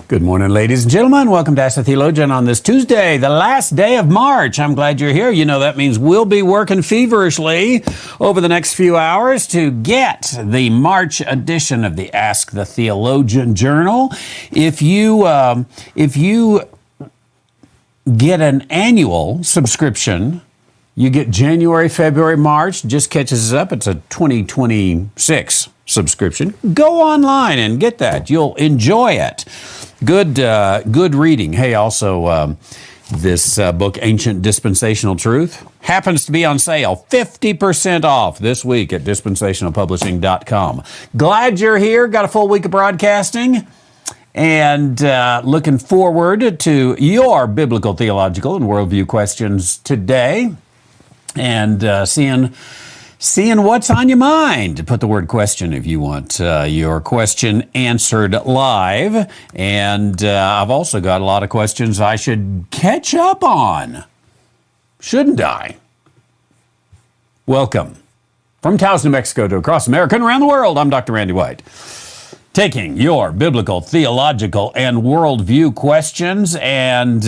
Good morning, ladies and gentlemen. Welcome to Ask the Theologian on this Tuesday, the last day of March. I'm glad you're here. You know, that means we'll be working feverishly over the next few hours to get the March edition of the Ask the Theologian Journal. If you get an annual subscription, you get January, February, March, just catches us up. It's a 2026 subscription. Go online and get that. You'll enjoy it. Good reading. Hey, also, this book, Ancient Dispensational Truth, happens to be on sale. 50% off this week at dispensationalpublishing.com. Glad you're here. Got a full week of broadcasting. And looking forward to your biblical, theological, and worldview questions today. And seeing what's on your mind. Put the word question if you want your question answered live. And I've also got a lot of questions I should catch up on. Shouldn't I? Welcome. From Taos, New Mexico to across America and around the world, I'm Dr. Randy White. Taking your biblical, theological, and worldview questions. And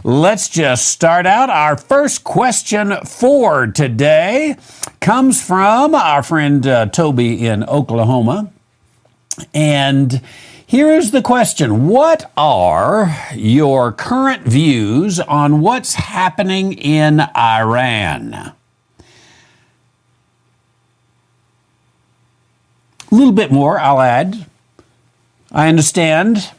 let's just start out. Our first question for today comes from our friend Toby in Oklahoma. And here is the question. What are your current views on what's happening in Iran? A little bit more, I'll add. I understand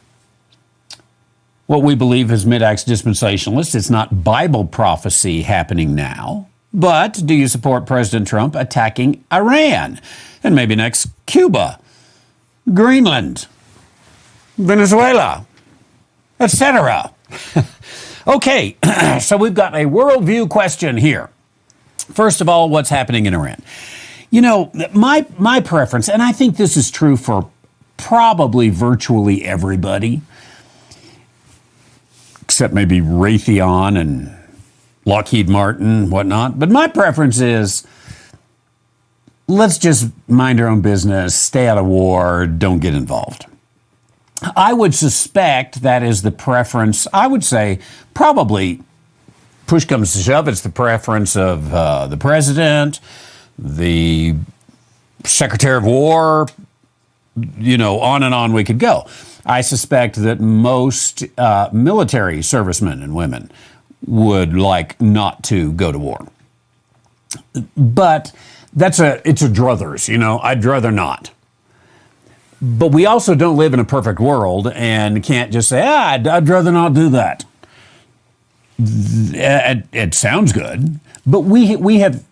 what we believe is mid-acts dispensationalist. It's not Bible prophecy happening now. But do you support President Trump attacking Iran? And maybe next, Cuba, Greenland, Venezuela, etc. Okay, so we've got a worldview question here. First of all, what's happening in Iran? You know, my preference, and I think this is true for probably virtually everybody, except maybe Raytheon and Lockheed Martin, whatnot. But my preference is, let's just mind our own business, stay out of war, don't get involved. I would suspect that is the preference. I would say probably, push comes to shove, it's the preference of the president, the Secretary of War, you know, on and on we could go. I suspect that most military servicemen and women would like not to go to war. But it's a druthers, you know, I'd rather not. But we also don't live in a perfect world and can't just say, I'd rather not do that. It sounds good, but we have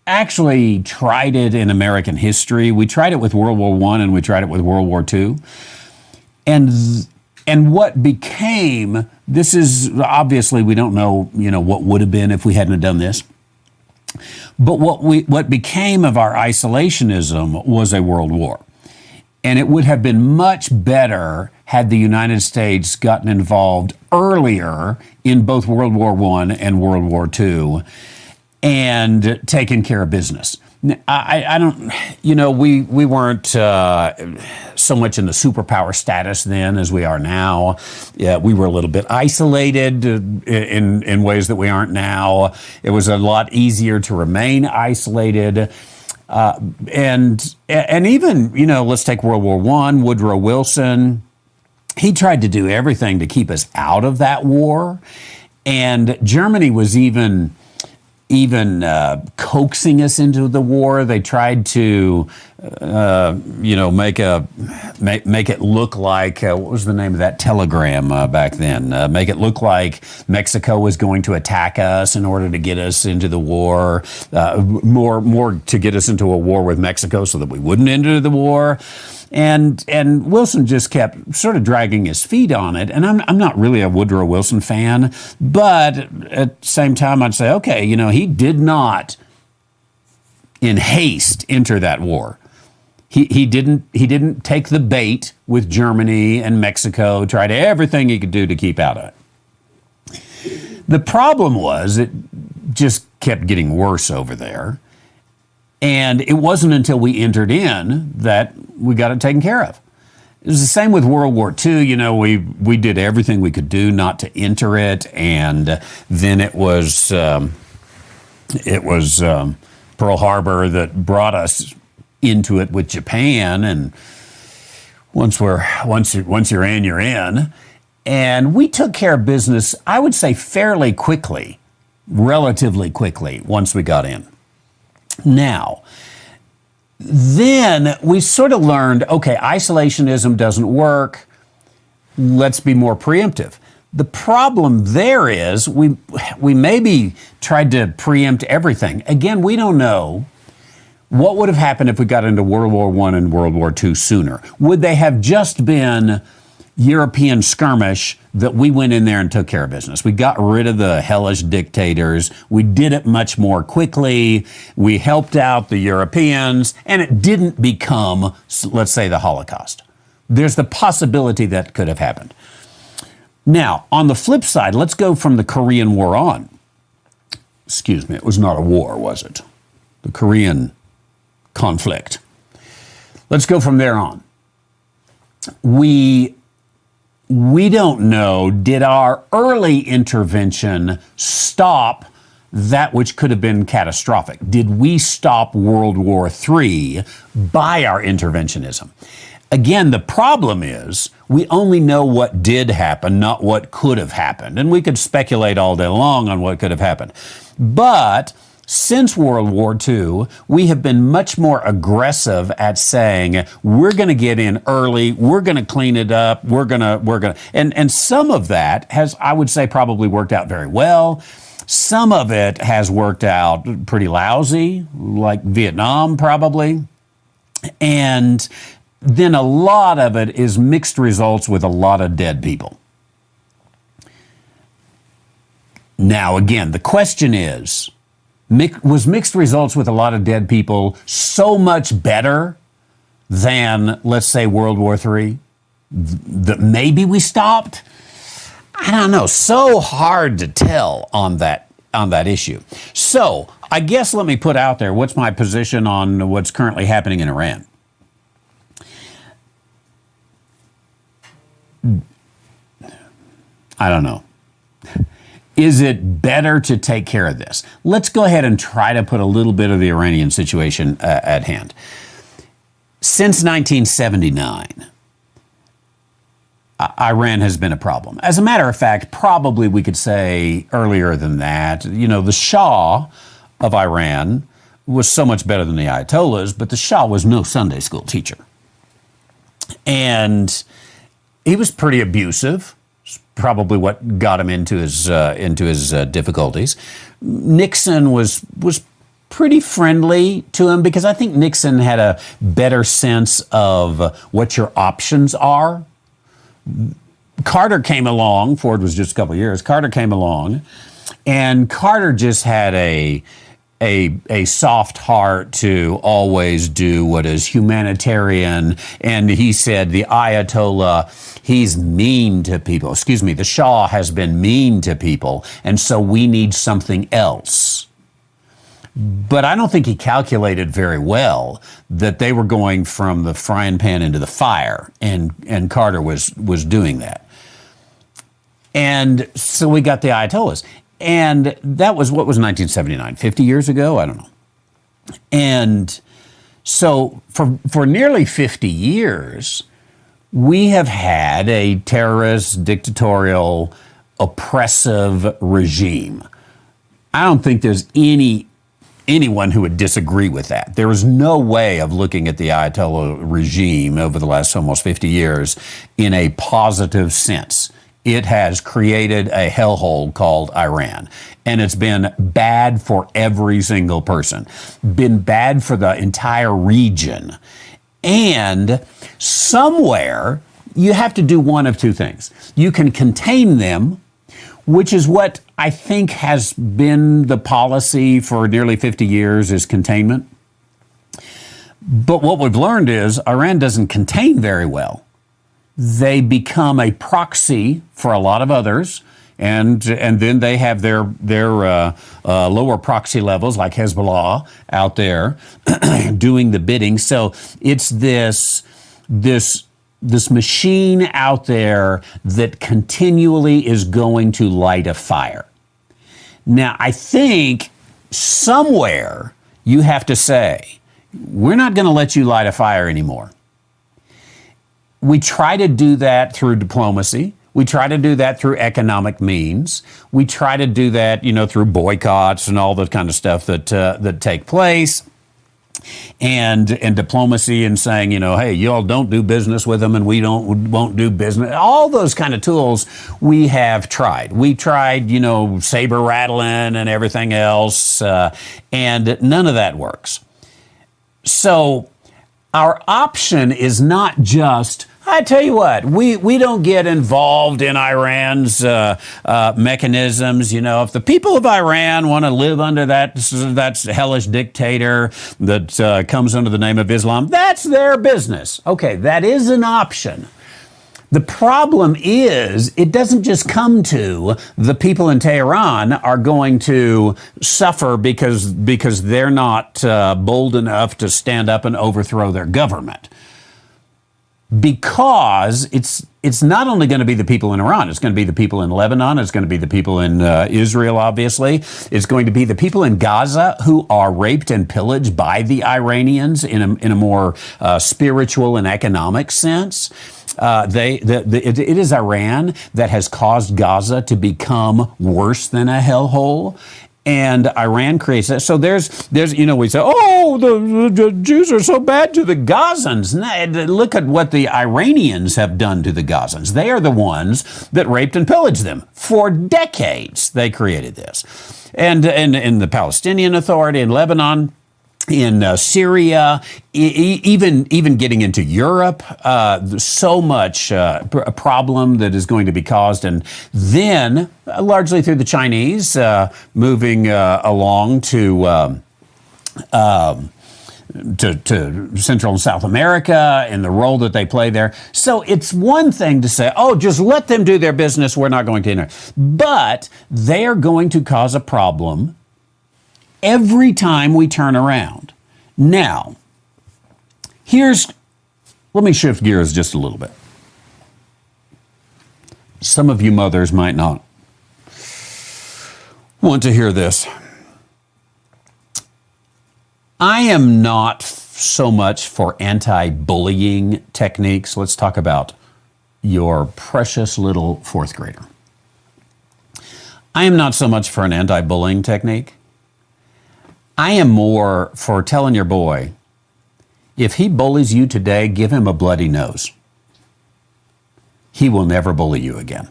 actually tried it in American history. We tried it with World War I and we tried it with World War II. And what became, this is obviously we don't know, you know, what would have been if we hadn't done this. But what became of our isolationism was a world war. And it would have been much better had the United States gotten involved earlier in both World War I and World War II and taking care of business. I don't, you know, we weren't so much in the superpower status then as we are now. Yeah, we were a little bit isolated in ways that we aren't now. It was a lot easier to remain isolated. And even, you know, let's take World War I, Woodrow Wilson. He tried to do everything to keep us out of that war. And Germany was even coaxing us into the war. They tried to, you know, make it look like, what was the name of that telegram back then? Make it look like Mexico was going to attack us in order to get us into the war, more to get us into a war with Mexico so that we wouldn't enter the war. And Wilson just kept sort of dragging his feet on it. And I'm not really a Woodrow Wilson fan, but at the same time, I'd say, okay, you know, he did not in haste enter that war. He didn't take the bait with Germany and Mexico, tried everything he could do to keep out of it. The problem was it just kept getting worse over there. And it wasn't until we entered in that we got it taken care of. It was the same with World War II. You know, we did everything we could do not to enter it, and then it was Pearl Harbor that brought us into it with Japan. And once you're in, you're in. And we took care of business, I would say, fairly quickly, relatively quickly, once we got in. Now, then we sort of learned, okay, isolationism doesn't work. Let's be more preemptive. The problem there is we maybe tried to preempt everything. Again, we don't know what would have happened if we got into World War I and World War II sooner. Would they have just been European skirmish that we went in there and took care of business? We got rid of the hellish dictators. We did it much more quickly. We helped out the Europeans, and it didn't become, let's say, the Holocaust. There's the possibility that could have happened. Now, on the flip side, let's go from the Korean War on. Excuse me, it was not a war, was it? The Korean conflict. Let's go from there on. We don't know, did our early intervention stop that which could have been catastrophic? Did we stop World War III by our interventionism? Again, the problem is we only know what did happen, not what could have happened. And we could speculate all day long on what could have happened. But since World War II, we have been much more aggressive at saying, we're going to get in early, we're going to clean it up, we're going to, and some of that has, I would say, probably worked out very well. Some of it has worked out pretty lousy, like Vietnam probably. And then a lot of it is mixed results with a lot of dead people. Now, again, the question is, was mixed results with a lot of dead people so much better than, let's say, World War III, that maybe we stopped? I don't know. So hard to tell on that issue. So I guess let me put out there what's my position on what's currently happening in Iran. I don't know. Is it better to take care of this? Let's go ahead and try to put a little bit of the Iranian situation at hand. Since 1979, Iran has been a problem. As a matter of fact, probably we could say earlier than that. You know, the Shah of Iran was so much better than the Ayatollahs, but the Shah was no Sunday school teacher. And he was pretty abusive. Probably what got him into his difficulties. Nixon was pretty friendly to him because I think Nixon had a better sense of what your options are. Carter came along. Ford was just a couple of years. Carter came along, and Carter just had a soft heart to always do what is humanitarian. And he said the Ayatollah, he's mean to people. Excuse me, the Shah has been mean to people, and so we need something else. But I don't think he calculated very well that they were going from the frying pan into the fire, and Carter was doing that. And so we got the Ayatollahs. And that was, what was 1979, 50 years ago? I don't know. And so for nearly 50 years, we have had a terrorist, dictatorial, oppressive regime. I don't think there's anyone who would disagree with that. There is no way of looking at the Ayatollah regime over the last almost 50 years in a positive sense. It has created a hellhole called Iran, and it's been bad for every single person, been bad for the entire region. And somewhere you have to do one of two things. You can contain them, which is what I think has been the policy for nearly 50 years, is containment. But what we've learned is Iran doesn't contain very well. They become a proxy for a lot of others, and then they have their lower proxy levels like Hezbollah out there doing the bidding. So it's this this machine out there that continually is going to light a fire. Now, I think somewhere you have to say, we're not going to let you light a fire anymore. We try to do that through diplomacy. We try to do that through economic means. We try to do that, through boycotts and all the kind of stuff that take place. And diplomacy and saying, hey, y'all don't do business with them and we won't do business. All those kind of tools we have tried. We tried, saber rattling and everything else, and none of that works. So our option is not just, I tell you what, we don't get involved in Iran's mechanisms. If the people of Iran want to live under that hellish dictator that comes under the name of Islam, that's their business. Okay, that is an option. The problem is it doesn't just come to the people in Tehran are going to suffer because they're not bold enough to stand up and overthrow their government. Because it's not only going to be the people in Iran, it's going to be the people in Lebanon, it's going to be the people in Israel, obviously. It's going to be the people in Gaza who are raped and pillaged by the Iranians in a more spiritual and economic sense. It is Iran that has caused Gaza to become worse than a hellhole. And Iran creates that. So there's we say, oh, the Jews are so bad to the Gazans. Look at what the Iranians have done to the Gazans. They are the ones that raped and pillaged them. For decades, they created this. And the Palestinian Authority in Lebanon, in Syria, even getting into Europe, so much a problem that is going to be caused, and then largely through the Chinese moving along to Central and South America and the role that they play there. So it's one thing to say, oh, just let them do their business, we're not going to enter. But they are going to cause a problem every time we turn around. Now, let me shift gears just a little bit. Some of you mothers might not want to hear this. I am not so much for anti-bullying techniques. Let's talk about your precious little fourth grader. I am not so much for an anti-bullying technique. I am more for telling your boy, if he bullies you today, give him a bloody nose. He will never bully you again.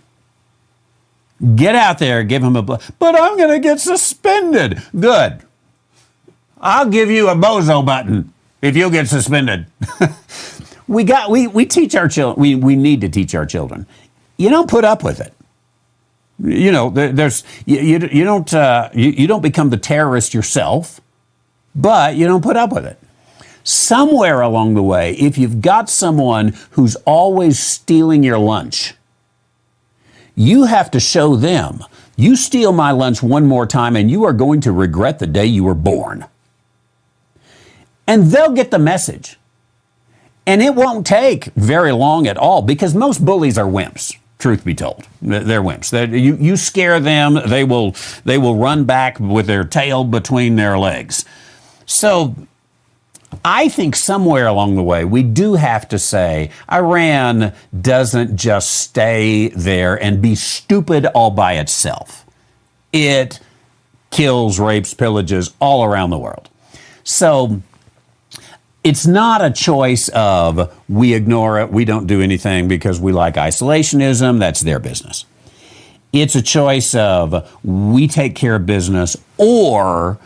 Get out there, give him but I'm going to get suspended. Good. I'll give you a bozo button if you'll get suspended. We teach our children, we need to teach our children. You don't put up with it. You don't become the terrorist yourself, but you don't put up with it. Somewhere along the way, if you've got someone who's always stealing your lunch, you have to show them, you steal my lunch one more time and you are going to regret the day you were born. And they'll get the message. And it won't take very long at all because most bullies are wimps. Truth be told, they're wimps. You scare them, they will run back with their tail between their legs. So I think somewhere along the way, we do have to say Iran doesn't just stay there and be stupid all by itself. It kills, rapes, pillages all around the world. So it's not a choice of we ignore it, we don't do anything because we like isolationism. That's their business. It's a choice of we take care of business or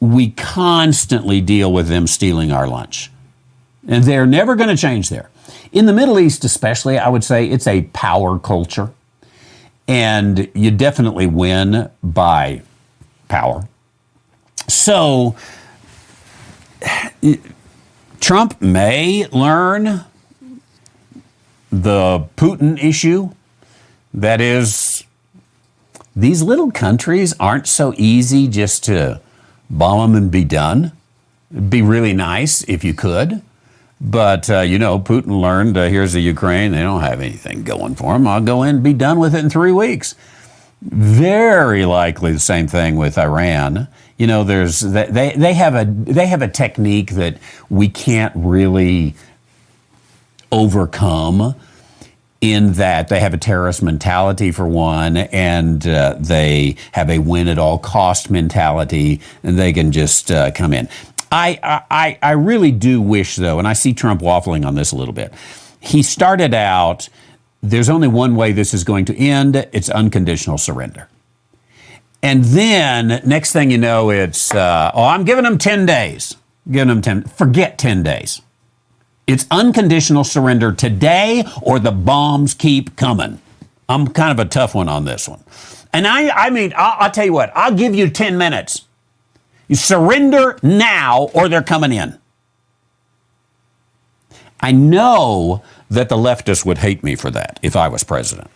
we constantly deal with them stealing our lunch. And they're never going to change there. In the Middle East especially, I would say it's a power culture. And you definitely win by power. So Trump may learn the Putin issue. That is, these little countries aren't so easy just to bomb them and be done. It'd be really nice if you could. But, Putin learned, here's the Ukraine. They don't have anything going for them. I'll go in and be done with it in 3 weeks. Very likely the same thing with Iran. They have a technique that we can't really overcome, in that they have a terrorist mentality for one, and they have a win at all cost mentality, and they can just come in. I really do wish, though, and I see Trump waffling on this a little bit. He started out, there's only one way this is going to end. It's unconditional surrender. And then next thing you know, it's, I'm giving them 10 days. Forget 10 days. It's unconditional surrender today, or the bombs keep coming. I'm kind of a tough one on this one. And I'll tell you what, I'll give you 10 minutes. You surrender now, or they're coming in. I know that the leftists would hate me for that if I was president.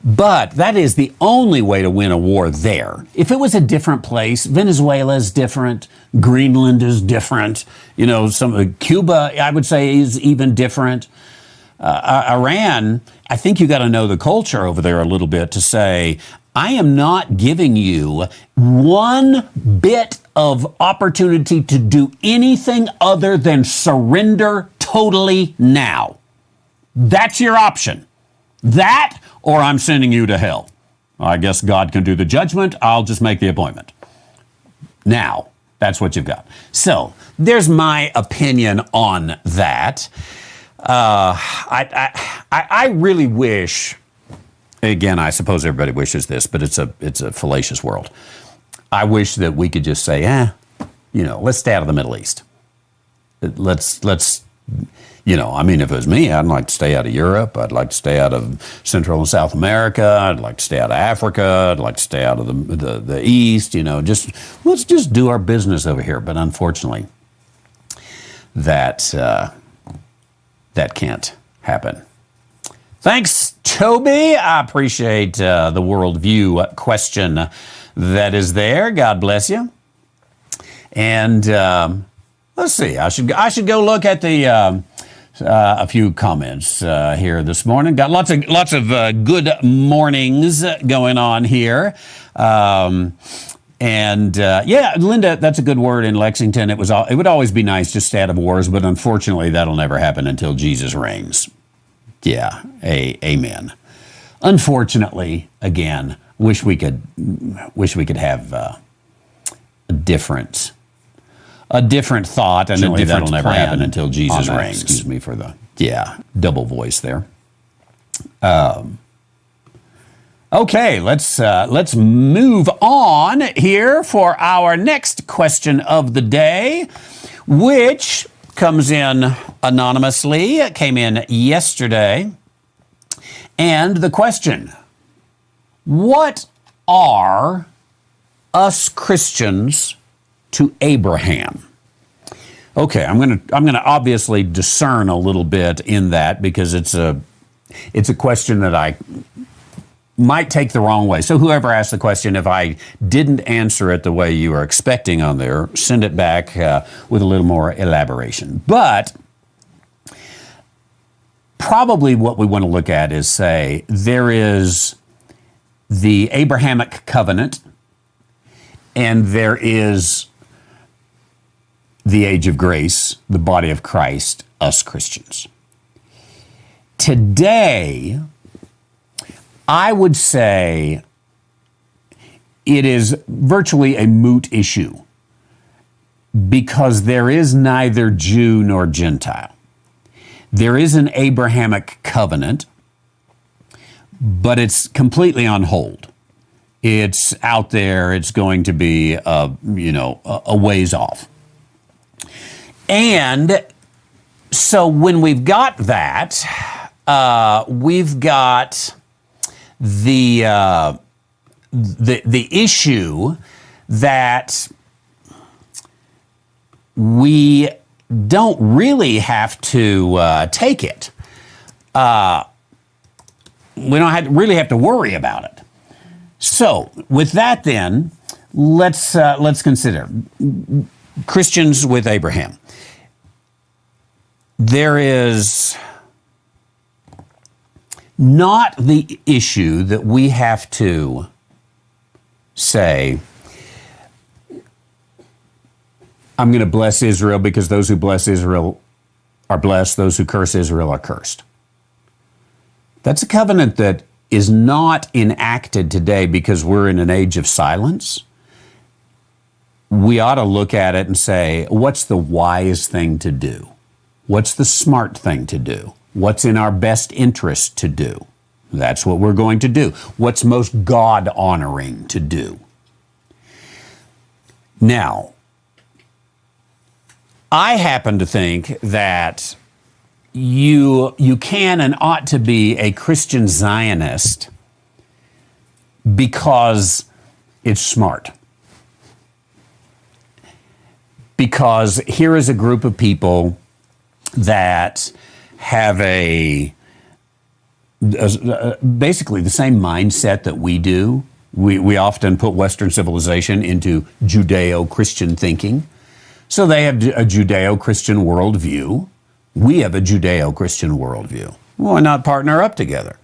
But that is the only way to win a war there. If it was a different place, Venezuela is different, Greenland is different, Cuba, I would say, is even different. Iran, I think you got to know the culture over there a little bit to say, I am not giving you one bit of opportunity to do anything other than surrender totally now. That's your option. That, or I'm sending you to hell. I guess God can do the judgment. I'll just make the appointment. Now, that's what you've got. So, there's my opinion on that. I really wish, again, I suppose everybody wishes this, but it's a fallacious world. I wish that we could just say, let's stay out of the Middle East. Let's if it was me, I'd like to stay out of Europe. I'd like to stay out of Central and South America. I'd like to stay out of Africa. I'd like to stay out of the East. Let's just do our business over here. But unfortunately, that can't happen. Thanks, Toby. I appreciate the worldview question that is there. God bless you. And let's see. I should go look at the a few comments here this morning. Got lots of good mornings going on here. Linda, that's a good word in Lexington. It would always be nice to stay out of wars, but unfortunately, that'll never happen until Jesus reigns. Yeah, amen. Unfortunately, again, wish we could have a different thought, and that'll never happen until Jesus reigns. Excuse me for the double voice there. Okay, let's move on here for our next question of the day, which comes in anonymously. It came in yesterday. And the question, what are us Christians to Abraham? Okay, I'm gonna obviously discern a little bit in that, because it's a question that I might take the wrong way. So whoever asked the question, if I didn't answer it the way you were expecting on there, send it back with a little more elaboration. But probably what we want to look at is, say, there is the Abrahamic covenant, and there is the age of grace, the body of Christ, us Christians. Today, I would say it is virtually a moot issue, because there is neither Jew nor Gentile. There is an Abrahamic covenant, but it's completely on hold. It's out there. It's going to be, a ways off. And so when we've got that, we've got the issue that we don't really have to take it. We don't really have to worry about it. So with that, then let's consider Christians with Abraham. there is not the issue that we have to say, I'm going to bless Israel because those who bless Israel are blessed, those who curse Israel are cursed. That's a covenant that is not enacted today because we're in an age of silence. We ought to look at it and say, what's the wise thing to do? What's the smart thing to do? What's in our best interest to do? That's what we're going to do. What's most God-honoring to do? Now, I happen to think that you can and ought to be a Christian Zionist because it's smart. Because here is a group of people that have basically the same mindset that we do. We often put Western civilization into Judeo-Christian thinking. So they have a Judeo-Christian worldview. We have a Judeo-Christian worldview. Why not partner up together?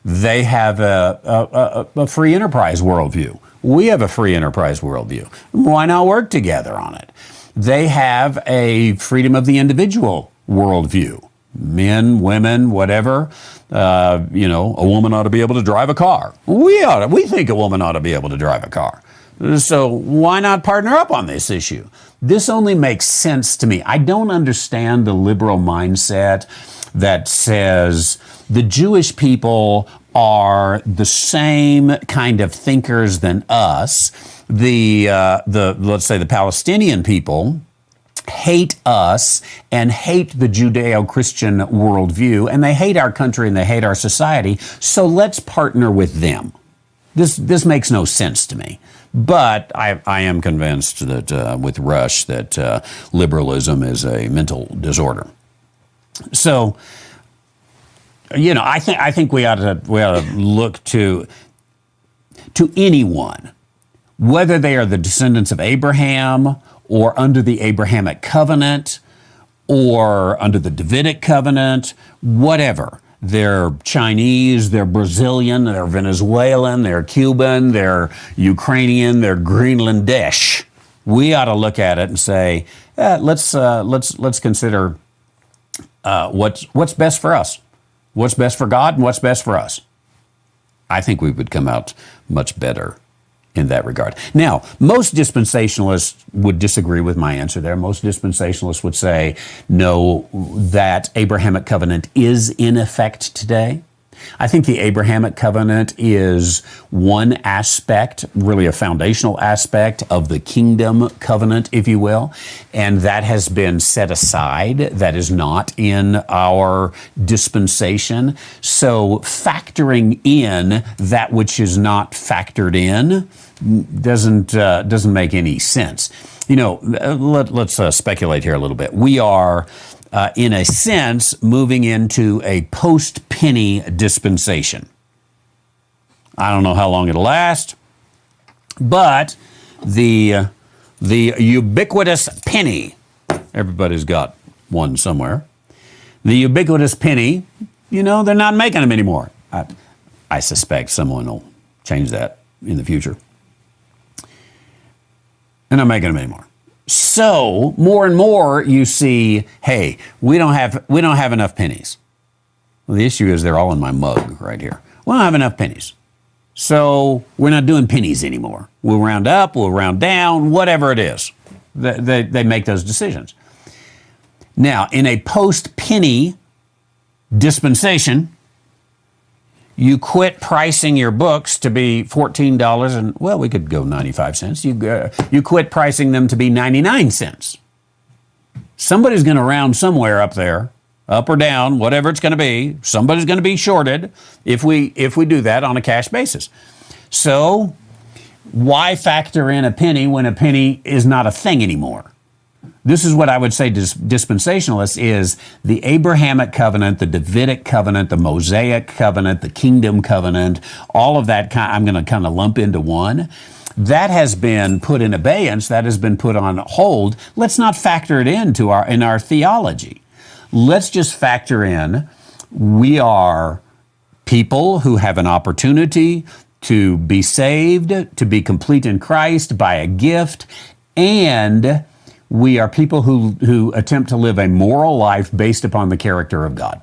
They have a free enterprise worldview. We have a free enterprise worldview. Why not work together on it? They have a freedom of the individual worldview. Men, women, whatever. A woman ought to be able to drive a car. We think a woman ought to be able to drive a car. So why not partner up on this issue? This only makes sense to me. I don't understand the liberal mindset that says the Jewish people are the same kind of thinkers than us. Let's say the Palestinian people hate us and hate the Judeo-Christian worldview, and they hate our country and they hate our society, so let's partner with them. This makes no sense to me. But I am convinced that with Rush that liberalism is a mental disorder. So, I think we ought to look to anyone, whether they are the descendants of Abraham or under the Abrahamic covenant or under the Davidic covenant, whatever. They're Chinese, they're Brazilian, they're Venezuelan, they're Cuban, they're Ukrainian, they're Greenlandish. We ought to look at it and say, let's consider what's best for us, what's best for God, and what's best for us. I think we would come out much better in that regard. Now, most dispensationalists would disagree with my answer there. Most dispensationalists would say, no, that Abrahamic covenant is in effect today. I think the Abrahamic covenant is one aspect, really a foundational aspect of the kingdom covenant, if you will, and that has been set aside. That is not in our dispensation. So factoring in that which is not factored in doesn't make any sense. Let's speculate here a little bit. We are in a sense, moving into a post-penny dispensation. I don't know how long it'll last, but the ubiquitous penny, everybody's got one somewhere. The ubiquitous penny, they're not making them anymore. I suspect someone will change that in the future. They're not making them anymore. So more and more you see, hey, we don't have enough pennies. Well, the issue is they're all in my mug right here. We don't have enough pennies. So we're not doing pennies anymore. We'll round up, we'll round down, whatever it is. They make those decisions. Now, in a post-penny dispensation, you quit pricing your books to be $14 and, well, we could go 95 cents. You quit pricing them to be 99 cents. Somebody's going to round somewhere up there, up or down, whatever it's going to be. Somebody's going to be shorted if we do that on a cash basis. So why factor in a penny when a penny is not a thing anymore? This is what I would say to dispensationalists is the Abrahamic covenant, the Davidic covenant, the Mosaic covenant, the kingdom covenant, all of that I'm going to kind of lump into one. That has been put in abeyance. That has been put on hold. Let's not factor it in our theology. let's just factor in we are people who have an opportunity to be saved, to be complete in Christ by a gift, and we are people who attempt to live a moral life based upon the character of God.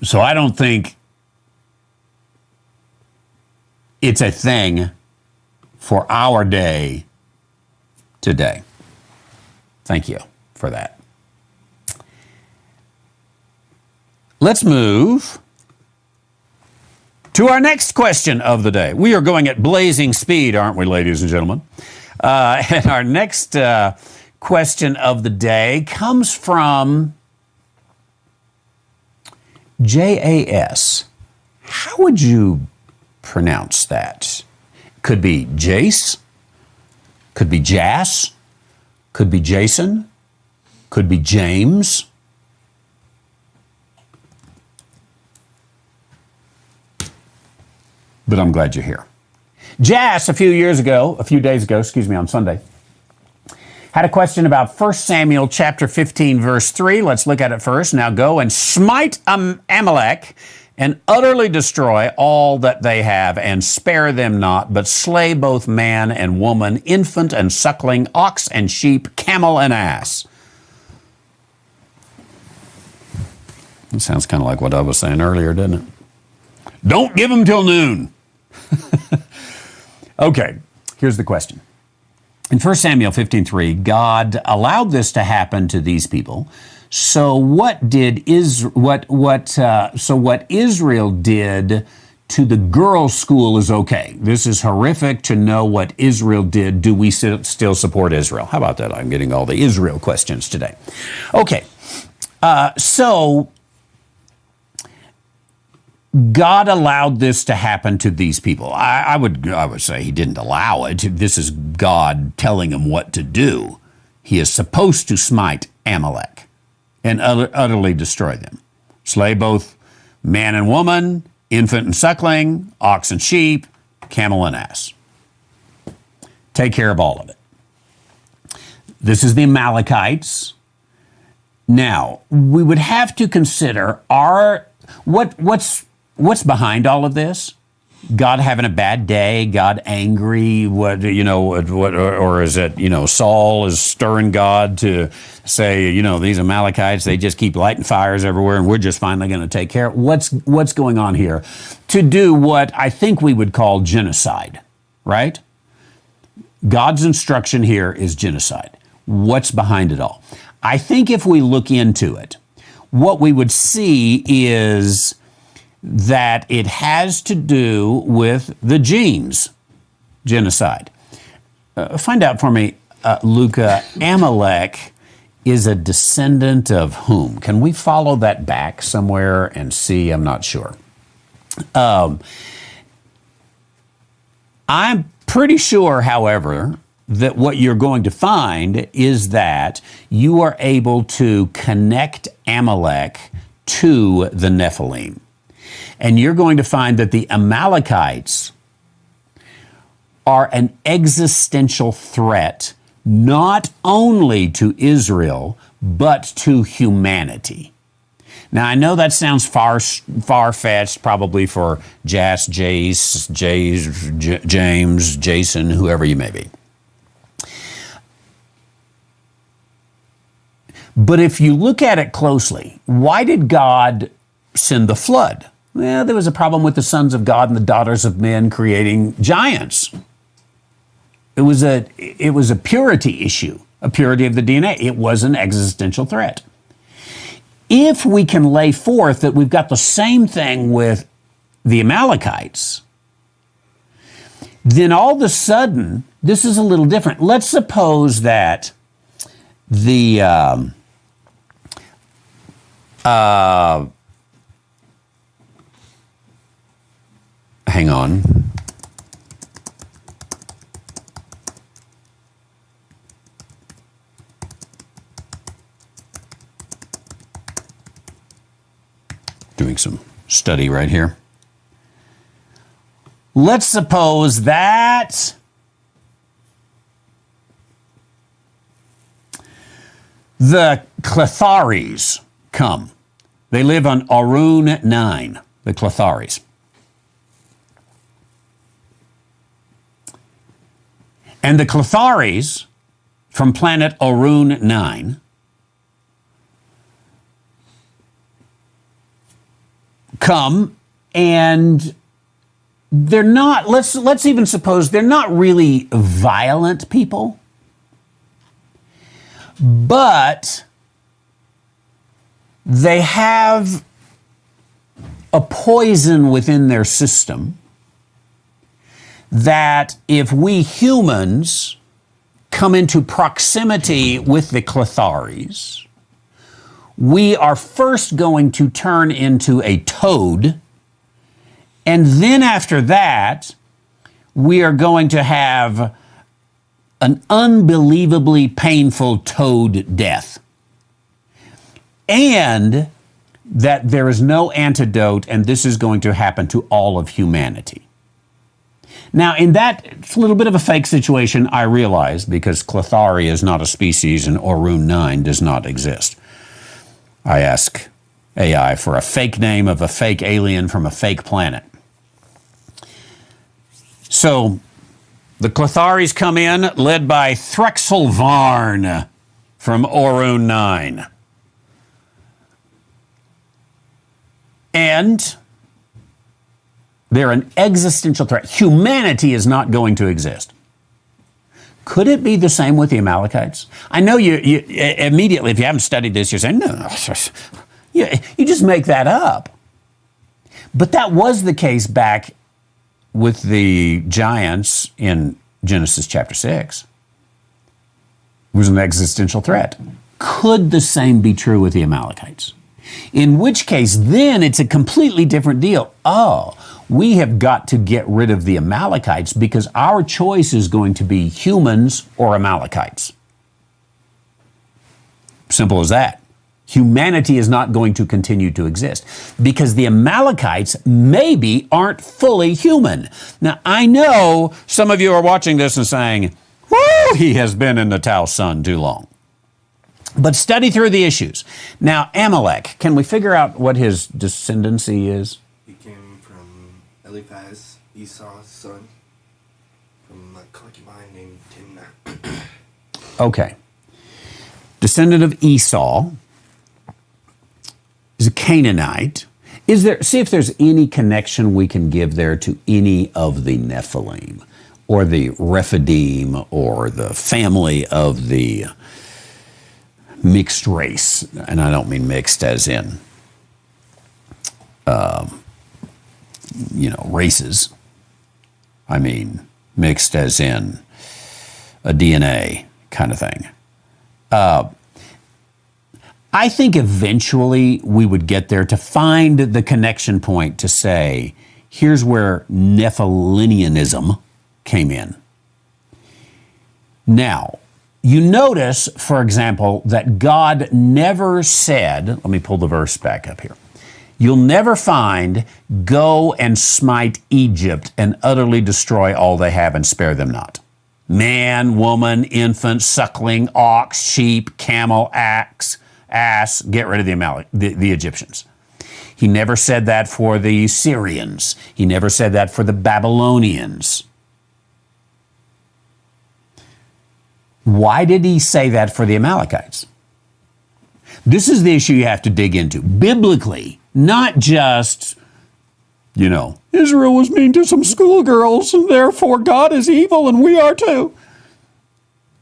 So I don't think it's a thing for our day today. Thank you for that. Let's move to our next question of the day. We are going at blazing speed, aren't we, ladies and gentlemen? And our next question of the day comes from JAS. How would you pronounce that? Could be Jace, could be Jas, could be Jason, could be James. But I'm glad you're here. Jas, a few days ago, on Sunday, had a question about 1 Samuel chapter 15, verse 3. Let's look at it first. Now go and smite Amalek and utterly destroy all that they have, and spare them not, but slay both man and woman, infant and suckling, ox and sheep, camel and ass. It sounds kind of like what I was saying earlier, doesn't it? Don't give them till noon. Okay, here's the question. In 1 Samuel 15:3, God allowed this to happen to these people. So what Israel did to the girls' school is okay. This is horrific to know what Israel did. Do we still support Israel? How about that? I'm getting all the Israel questions today. Okay, so God allowed this to happen to these people. I would say he didn't allow it. This is God telling him what to do. He is supposed to smite Amalek and utterly destroy them. Slay both man and woman, infant and suckling, ox and sheep, camel and ass. Take care of all of it. This is the Amalekites. Now, we would have to consider what's behind all of this? God having a bad day, God angry, or is it, Saul is stirring God to say, these Amalekites, they just keep lighting fires everywhere and we're just finally going to take care of what's going on here to do what I think we would call genocide, right? God's instruction here is genocide. What's behind it all? I think if we look into it, what we would see is that it has to do with the genes genocide. Find out for me, Luca, Amalek is a descendant of whom? Can we follow that back somewhere and see? I'm not sure. I'm pretty sure, however, that what you're going to find is that you are able to connect Amalek to the Nephilim. And you're going to find that the Amalekites are an existential threat not only to Israel, but to humanity. Now, I know that sounds far-fetched, probably for Jas, Jace, James, Jason, whoever you may be. But if you look at it closely, why did God send the flood? Well, there was a problem with the sons of God and the daughters of men creating giants. It was a purity issue, a purity of the DNA. It was an existential threat. If we can lay forth that we've got the same thing with the Amalekites, then all of a sudden, this is a little different. Let's suppose that the hang on. Doing some study right here. Let's suppose that The Cletharis come. They live on Orun 9, the Cletharis. And the Cletharis from planet Orun 9 come, and they're not, let's even suppose they're not really violent people, but they have a poison within their system that if we humans come into proximity with the Cletharis, we are first going to turn into a toad, and then after that, we are going to have an unbelievably painful toad death. And that there is no antidote, and this is going to happen to all of humanity. Now, in that, it's a little bit of a fake situation, I realize, because Clethari is not a species and Orun 9 does not exist. I ask AI for a fake name of a fake alien from a fake planet. So, the Cletharis come in, led by Threxelvarn from Orun 9. And they're an existential threat. Humanity is not going to exist. Could it be the same with the Amalekites? I know you immediately, if you haven't studied this, you're saying, no, you just make that up. But that was the case back with the giants in Genesis chapter 6. It was an existential threat. Could the same be true with the Amalekites? In which case, then it's a completely different deal. Oh, we have got to get rid of the Amalekites because our choice is going to be humans or Amalekites. Simple as that. Humanity is not going to continue to exist because the Amalekites maybe aren't fully human. Now, I know some of you are watching this and saying, whoo, he has been in the Tao sun too long. But study through the issues. Now, Amalek, can we figure out what his descendancy is? He came from Eliphaz, Esau's son, from a concubine named Timnah. Okay. Descendant of Esau is a Canaanite. See if there's any connection we can give there to any of the Nephilim or the Rephidim or the family of the mixed race, and I don't mean mixed as in, races. I mean mixed as in a DNA kind of thing. I think eventually we would get there to find the connection point to say, here's where Nephilinism came in. Now, you notice, for example, that God never said, let me pull the verse back up here. You'll never find, go and smite Egypt and utterly destroy all they have and spare them not. Man, woman, infant, suckling, ox, sheep, camel, ass, get rid of the Egyptians. He never said that for the Syrians. He never said that for the Babylonians. Why did he say that for the Amalekites? This is the issue you have to dig into. Biblically, not just, Israel was mean to some schoolgirls and therefore God is evil and we are too.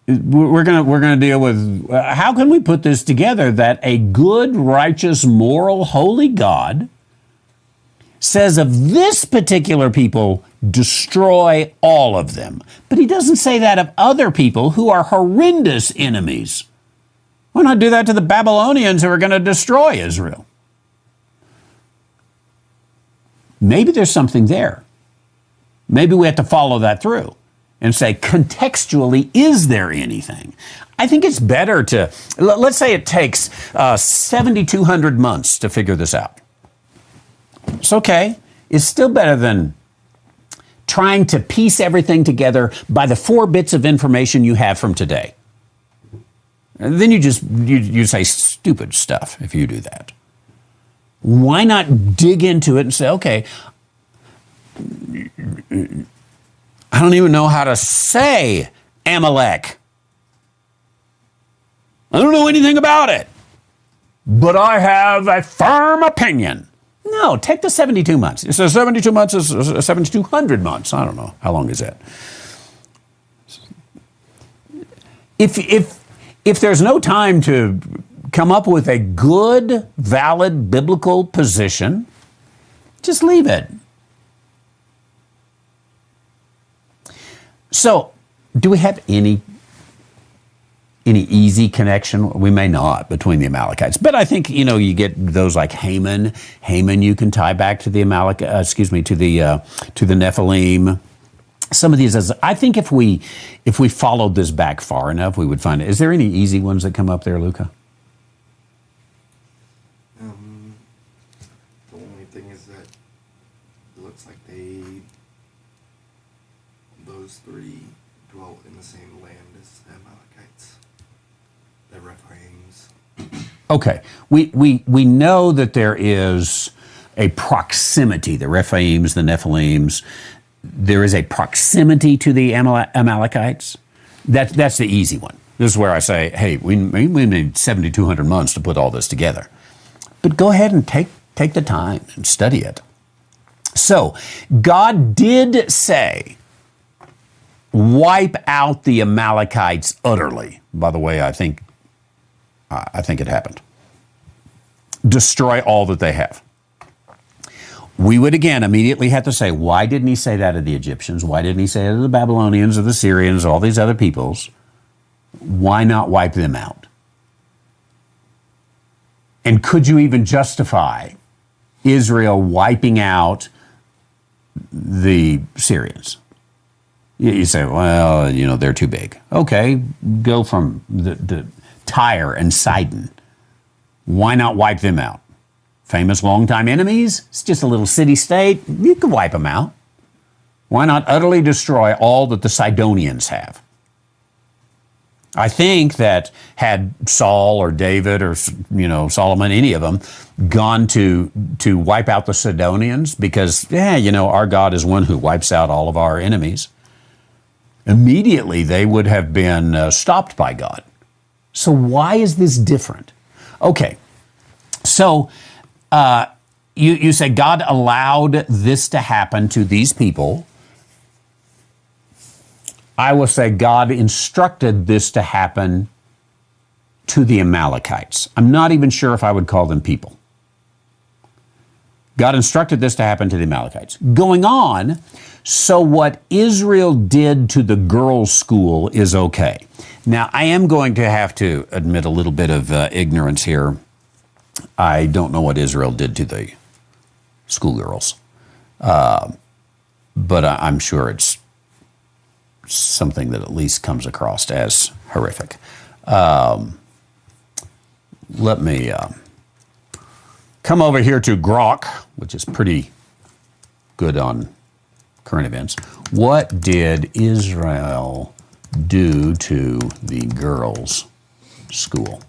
We're gonna deal with how can we put this together that a good, righteous, moral, holy God says of this particular people, destroy all of them. But he doesn't say that of other people who are horrendous enemies. Why not do that to the Babylonians who are going to destroy Israel? Maybe there's something there. Maybe we have to follow that through and say, contextually, is there anything? I think it's better to, let's say it takes 7,200 months to figure this out. It's okay. It's still better than trying to piece everything together by the 4 bits of information you have from today. And then you say stupid stuff if you do that. Why not dig into it and say, okay, I don't even know how to say Amalek. I don't know anything about it, but I have a firm opinion. No, take the 72 months. So 72 months is 7,200 months. I don't know. How long is that? If there's no time to come up with a good, valid, biblical position, just leave it. So, do we have any easy connection? We may not between the Amalekites, but I think you get those like Haman. Haman you can tie back to the to the Nephilim. Some of these, I think, if we followed this back far enough, we would find it. Is there any easy ones that come up there, Luca? The only thing is that it looks like those three dwelt in the same land as the Amalekites, the Rephaims. Okay, we know that there is a proximity. The Rephaims, the Nephilims. There is a proximity to the Amalekites. That's the easy one. This is where I say, hey, we need 7,200 months to put all this together. But go ahead and take the time and study it. So, God did say, wipe out the Amalekites utterly. By the way, I think it happened. Destroy all that they have. We would again immediately have to say, why didn't he say that of the Egyptians? Why didn't he say it of the Babylonians or the Syrians, all these other peoples? Why not wipe them out? And could you even justify Israel wiping out the Syrians? You say, well, they're too big. Okay, go from the Tyre and Sidon. Why not wipe them out? Famous longtime enemies, it's just a little city-state. You could wipe them out. Why not utterly destroy all that the Sidonians have? I think that had Saul or David or Solomon, any of them, gone to wipe out the Sidonians, because our God is one who wipes out all of our enemies, immediately they would have been stopped by God. So why is this different? Okay, so you say God allowed this to happen to these people. I will say God instructed this to happen to the Amalekites. I'm not even sure if I would call them people. God instructed this to happen to the Amalekites. Going on, so what Israel did to the girls' school is okay. Now, I am going to have to admit a little bit of ignorance here. I don't know what Israel did to the schoolgirls, but I'm sure it's something that at least comes across as horrific. Let me come over here to Grok, which is pretty good on current events. What did Israel do to the girls' school?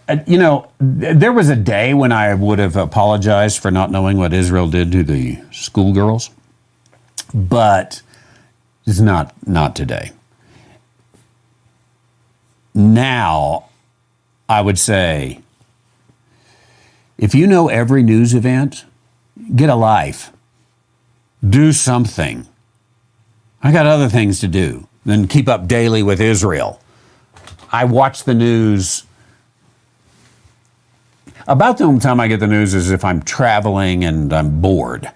There was a day when I would have apologized for not knowing what Israel did to the schoolgirls, but it's not today. Now, I would say, if you know every news event, get a life. Do something. I got other things to do than keep up daily with Israel. I watch the news. About the only time I get the news is if I'm traveling and I'm bored,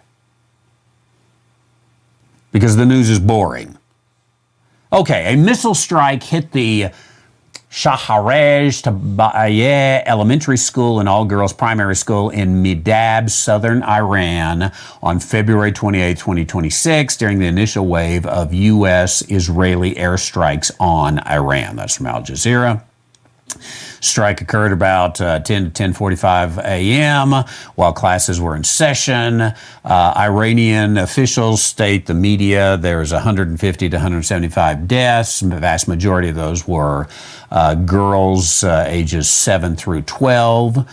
because the news is boring. Okay, a missile strike hit the Shaharej Tabayeh Elementary School and all-girls primary school in Midab, southern Iran, on February 28, 2026, during the initial wave of U.S.-Israeli airstrikes on Iran. That's from Al Jazeera. Strike occurred about 10 to 10:45 a.m. while classes were in session. Iranian officials state the media there's 150 to 175 deaths. The vast majority of those were girls ages 7 through 12.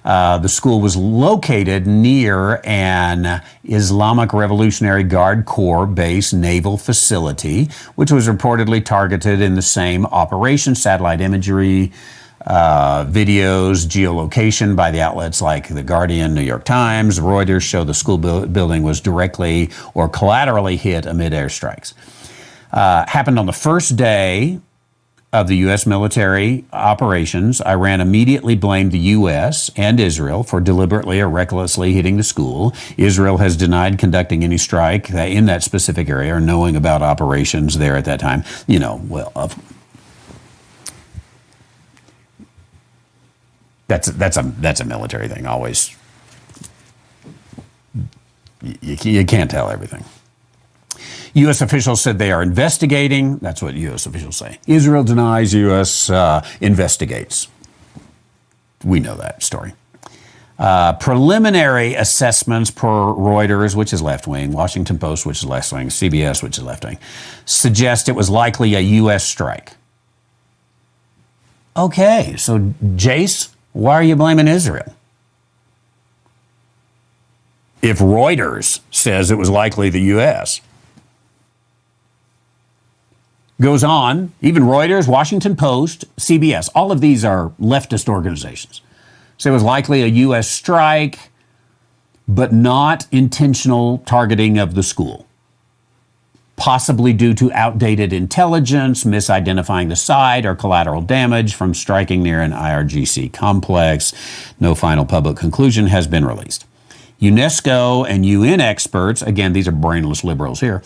The school was located near an Islamic Revolutionary Guard Corps base naval facility, which was reportedly targeted in the same operation. Satellite imagery, videos, geolocation by the outlets like The Guardian, New York Times, Reuters show the school building was directly or collaterally hit amid airstrikes. Happened on the first day of the U.S. military operations. Iran immediately blamed the U.S. and Israel for deliberately or recklessly hitting the school. Israel has denied conducting any strike in that specific area or knowing about operations there at that time. That's a military thing. Always, you can't tell everything. U.S. officials said they are investigating. That's what U.S. officials say. Israel denies U.S. Investigates. We know that story. Preliminary assessments per Reuters, which is left-wing, Washington Post, which is left-wing, CBS, which is left-wing, suggest it was likely a U.S. strike. Okay, so Jace, why are you blaming Israel? If Reuters says it was likely the U.S., goes on, even Reuters, Washington Post, CBS, all of these are leftist organizations. So it was likely a U.S. strike, but not intentional targeting of the school. Possibly due to outdated intelligence, misidentifying the site, or collateral damage from striking near an IRGC complex. No final public conclusion has been released. UNESCO and UN experts, again, these are brainless liberals here,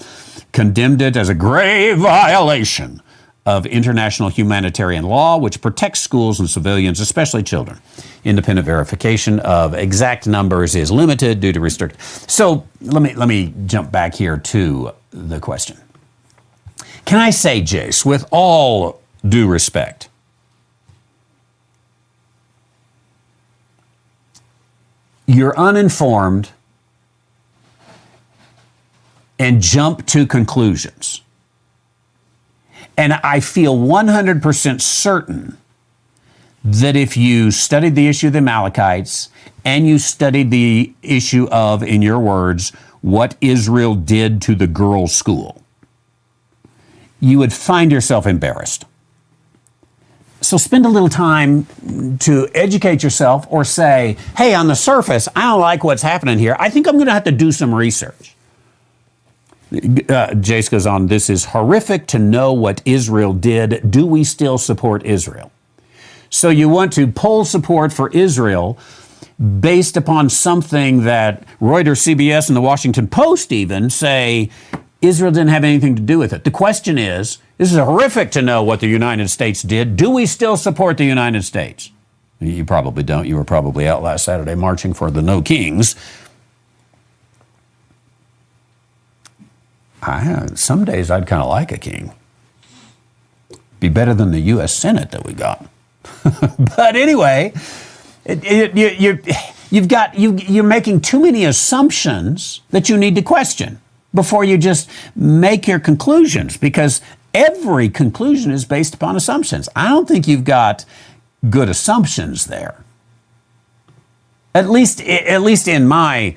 condemned it as a grave violation of international humanitarian law, which protects schools and civilians, especially children. Independent verification of exact numbers is limited due to restrict. So let me jump back here to the question. Can I say, Jace, with all due respect, you're uninformed and jump to conclusions. And I feel 100% certain that if you studied the issue of the Amalekites and you studied the issue of, in your words, what Israel did to the girls' school, you would find yourself embarrassed. So spend a little time to educate yourself or say, hey, on the surface, I don't like what's happening here. I think I'm going to have to do some research. Jace goes on, this is horrific to know what Israel did. Do we still support Israel? So you want to poll support for Israel based upon something that Reuters, CBS, and the Washington Post even say Israel didn't have anything to do with it. The question is, this is horrific to know what the United States did. Do we still support the United States? You probably don't. You were probably out last Saturday marching for the No Kings. Some days I'd kind of like a king. Be better than the U.S. Senate that we got. But anyway, you're making too many assumptions that you need to question before you just make your conclusions, because every conclusion is based upon assumptions. I don't think you've got good assumptions there. At least in my,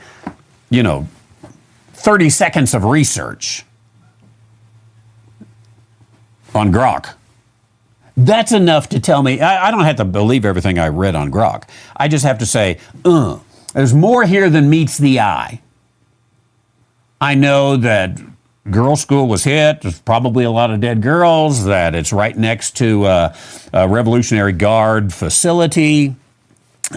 30 seconds of research on Grok. That's enough to tell me, I don't have to believe everything I read on Grok. I just have to say, there's more here than meets the eye. I know that girls' school was hit. There's probably a lot of dead girls, that it's right next to a Revolutionary Guard facility.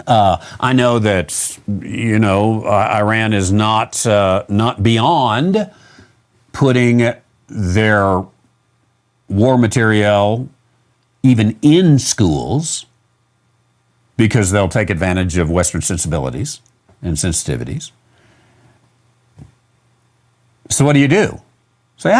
I know that, Iran is not beyond putting their war material even in schools, because they'll take advantage of Western sensibilities and sensitivities. So what do? Say,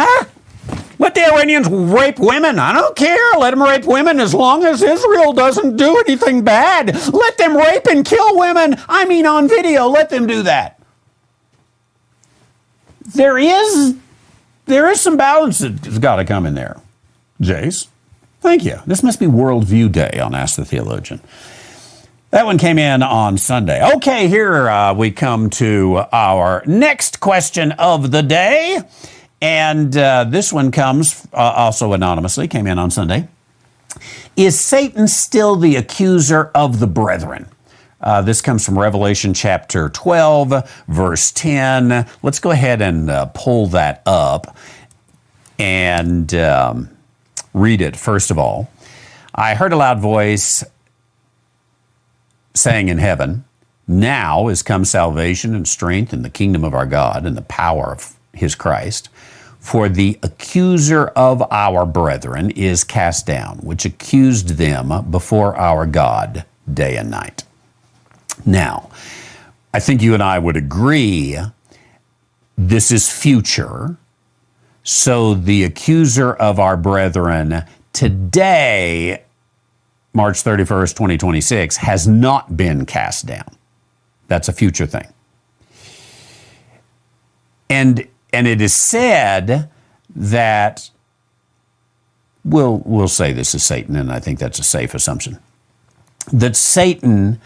what the hell Iranians rape women. I don't care. Let them rape women as long as Israel doesn't do anything bad. Let them rape and kill women. I mean, on video, let them do that. There is some balance that's got to come in there. Jace, thank you. This must be Worldview Day on Ask the Theologian. That one came in on Sunday. Okay, here we come to our next question of the day. And this one comes also anonymously, came in on Sunday. Is Satan still the accuser of the brethren? This comes from Revelation chapter 12, verse 10. Let's go ahead and pull that up and read it, first of all. I heard a loud voice saying in heaven, now is come salvation and strength in the kingdom of our God and the power of his Christ. For the accuser of our brethren is cast down, which accused them before our God day and night. Now, I think you and I would agree this is future. So the accuser of our brethren today, March 31st, 2026, has not been cast down. That's a future thing. And it is said that, we'll say this is Satan, and I think that's a safe assumption, that Satan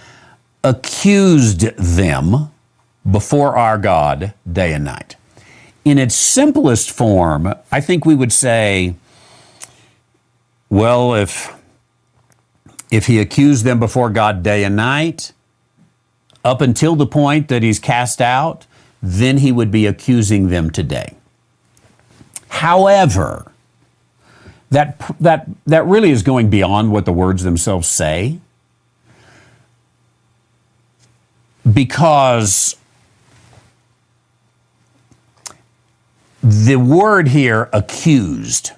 accused them before our God day and night. In its simplest form, I think we would say, well, if he accused them before God day and night, up until the point that he's cast out, then he would be accusing them today. However, that really is going beyond what the words themselves say, because the word here, accused,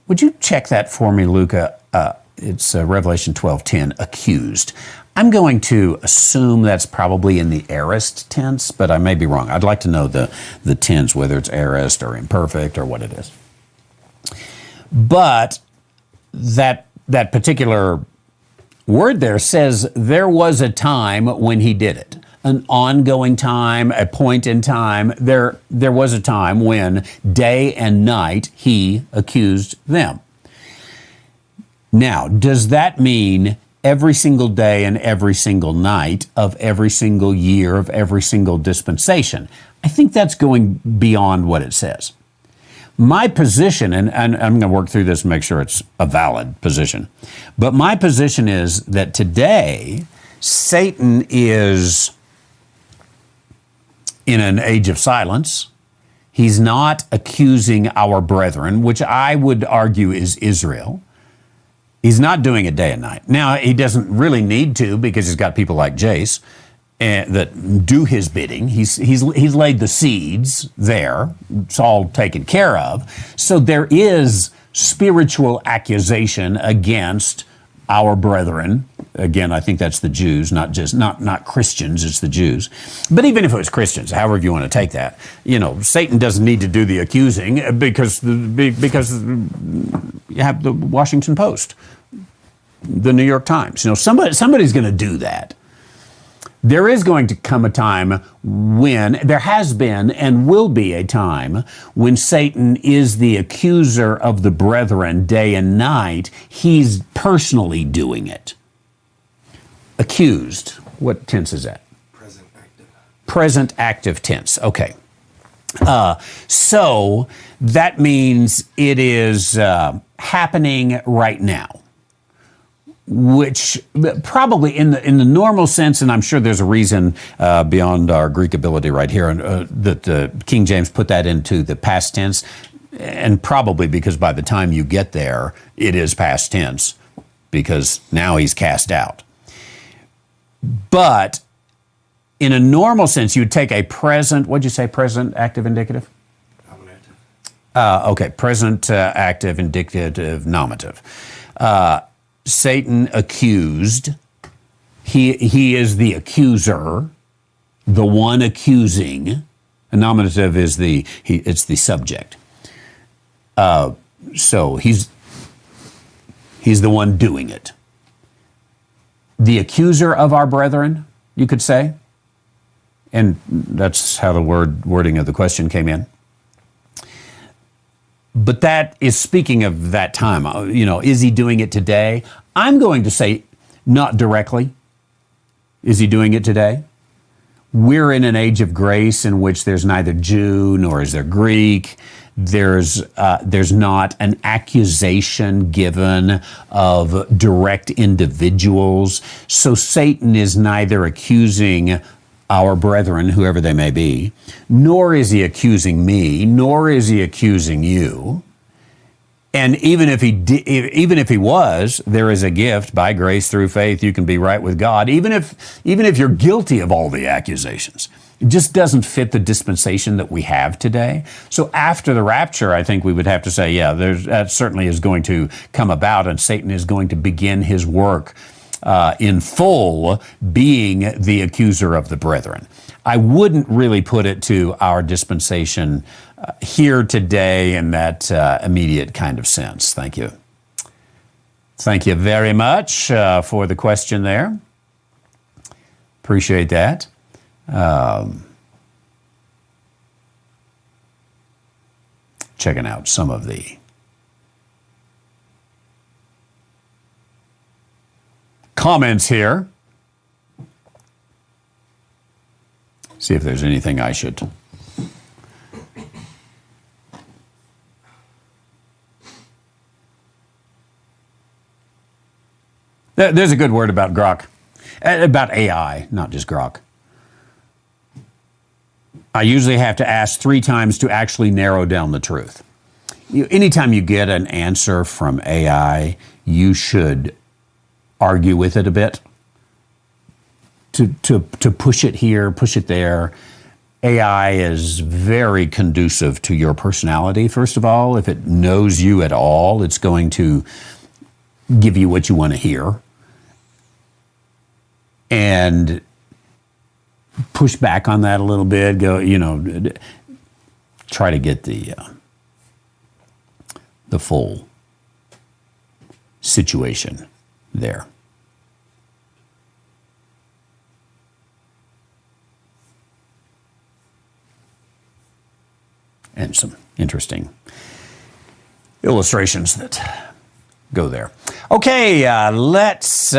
would you check that for me, Luca? It's Revelation 12:10, accused. I'm going to assume that's probably in the aorist tense, but I may be wrong. I'd like to know the tense, whether it's aorist or imperfect or what it is. But that particular word there says there was a time when he did it. An ongoing time, a point in time. There was a time when day and night he accused them. Now, does that mean every single day and every single night of every single year of every single dispensation? I think that's going beyond what it says. My position, and I'm going to work through this and make sure it's a valid position, but my position is that today Satan is in an age of silence. He's not accusing our brethren, which I would argue is Israel. He's not doing it day and night. Now, he doesn't really need to, because he's got people like Jace that do his bidding. He's laid the seeds there. It's all taken care of. So there is spiritual accusation against our brethren. Again, I think that's the Jews, not Christians, it's the Jews. But even if it was Christians, however you want to take that, Satan doesn't need to do the accusing because you have the Washington Post, the New York Times. Somebody's going to do that. There is going to come a time when, there has been and will be a time when Satan is the accuser of the brethren day and night. He's personally doing it. Accused. What tense is that? Present active. Present active tense. Okay. So that means it is happening right now, which probably in the normal sense, and I'm sure there's a reason beyond our Greek ability right here, that King James put that into the past tense, and probably because by the time you get there, it is past tense, because now he's cast out. But in a normal sense, you'd take a present, what'd you say, present active indicative? Nominative. Okay, present active indicative nominative. Satan accused. He is the accuser, the one accusing. A nominative is it's the subject. So he's the one doing it. The accuser of our brethren, you could say. And that's how the wording of the question came in. But that is speaking of that time. Is he doing it today? I'm going to say not directly. Is he doing it today? We're in an age of grace in which there's neither Jew nor is there Greek. There's not an accusation given of direct individuals. So Satan is neither accusing our brethren, whoever they may be, nor is he accusing me, nor is he accusing you. And even if he was, there is a gift by grace through faith. You can be right with God, even if you're guilty of all the accusations. It just doesn't fit the dispensation that we have today. So after the rapture, I think we would have to say, that certainly is going to come about, and Satan is going to begin his work in full, being the accuser of the brethren. I wouldn't really put it to our dispensation here today in that immediate kind of sense. Thank you. Thank you very much for the question there. Appreciate that. Checking out some of the comments here. See if there's anything I should. There's a good word about Grok, about AI, not just Grok. I usually have to ask 3 times to actually narrow down the truth. Anytime you get an answer from AI, you should argue with it a bit, to push it here, push it there. AI is very conducive to your personality, first of all. If it knows you at all, it's going to give you what you want to hear. And push back on that a little bit, try to get the full situation there. And some interesting illustrations that go there. Okay, let's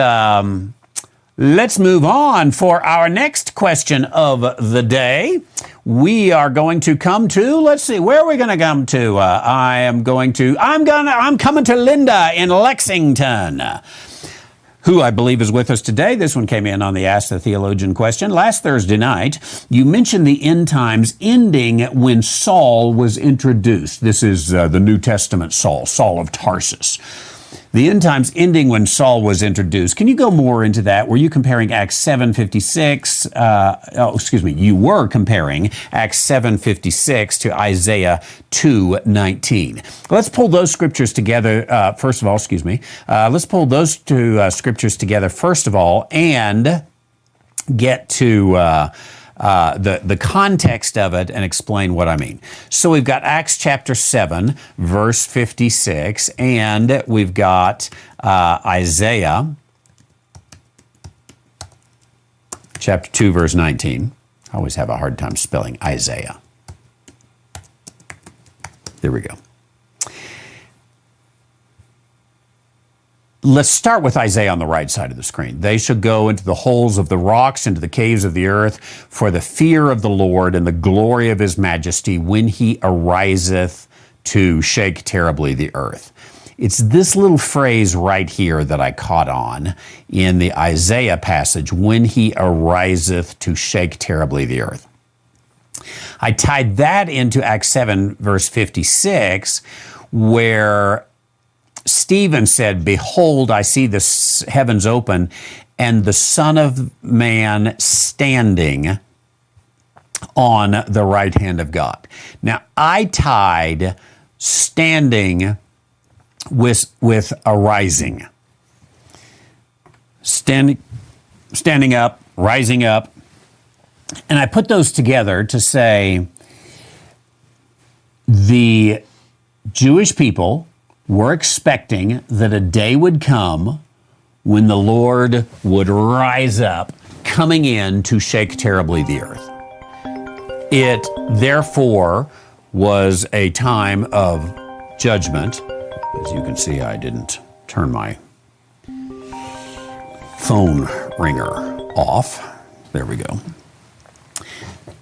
move on for our next question of the day. We are going to come to, let's see, where are we going to come to? I'm coming to Linda in Lexington, who I believe is with us today. This one came in on the Ask the Theologian question. Last Thursday night, you mentioned the end times ending when Saul was introduced. This is the New Testament Saul of Tarsus. The end times ending when Saul was introduced. Can you go more into that? Were you comparing Acts 7:56? You were comparing Acts 7:56 to Isaiah 2:19. Let's pull those scriptures together. Let's pull those two scriptures together first of all, and get to the context of it and explain what I mean. So we've got Acts chapter 7, verse 56, and we've got Isaiah chapter 2, verse 19. I always have a hard time spelling Isaiah. There we go. Let's start with Isaiah on the right side of the screen. They shall go into the holes of the rocks, into the caves of the earth, for the fear of the Lord and the glory of his majesty when he ariseth to shake terribly the earth. It's this little phrase right here that I caught on in the Isaiah passage, when he ariseth to shake terribly the earth. I tied that into Acts 7, verse 56, where Stephen said, "Behold, I see the heavens open, and the Son of Man standing on the right hand of God." Now, I tied standing with arising. Standing up, rising up. And I put those together to say the Jewish people were expecting that a day would come when the Lord would rise up, coming in to shake terribly the earth. It, therefore, was a time of judgment. As you can see, I didn't turn my phone ringer off. There we go.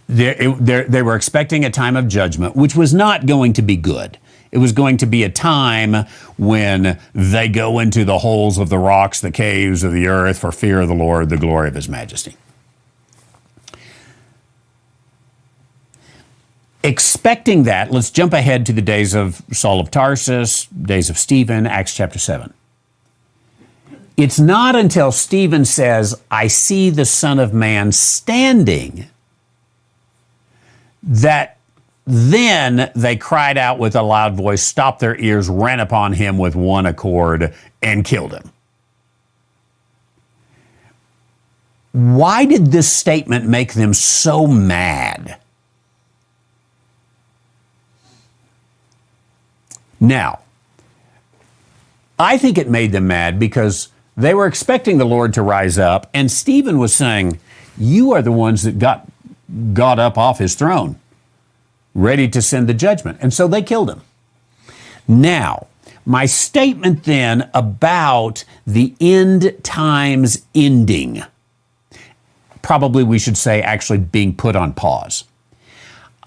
They were expecting a time of judgment, which was not going to be good. It was going to be a time when they go into the holes of the rocks, the caves of the earth, for fear of the Lord, the glory of his majesty. Expecting that, let's jump ahead to the days of Saul of Tarsus, days of Stephen, Acts chapter 7. It's not until Stephen says, I see the Son of Man standing, that then they cried out with a loud voice, stopped their ears, ran upon him with one accord, and killed him. Why did this statement make them so mad? Now, I think it made them mad because they were expecting the Lord to rise up, and Stephen was saying, you are the ones that got up off his throne, ready to send the judgment. And so they killed him. Now, my statement then about the end times ending, probably we should say actually being put on pause.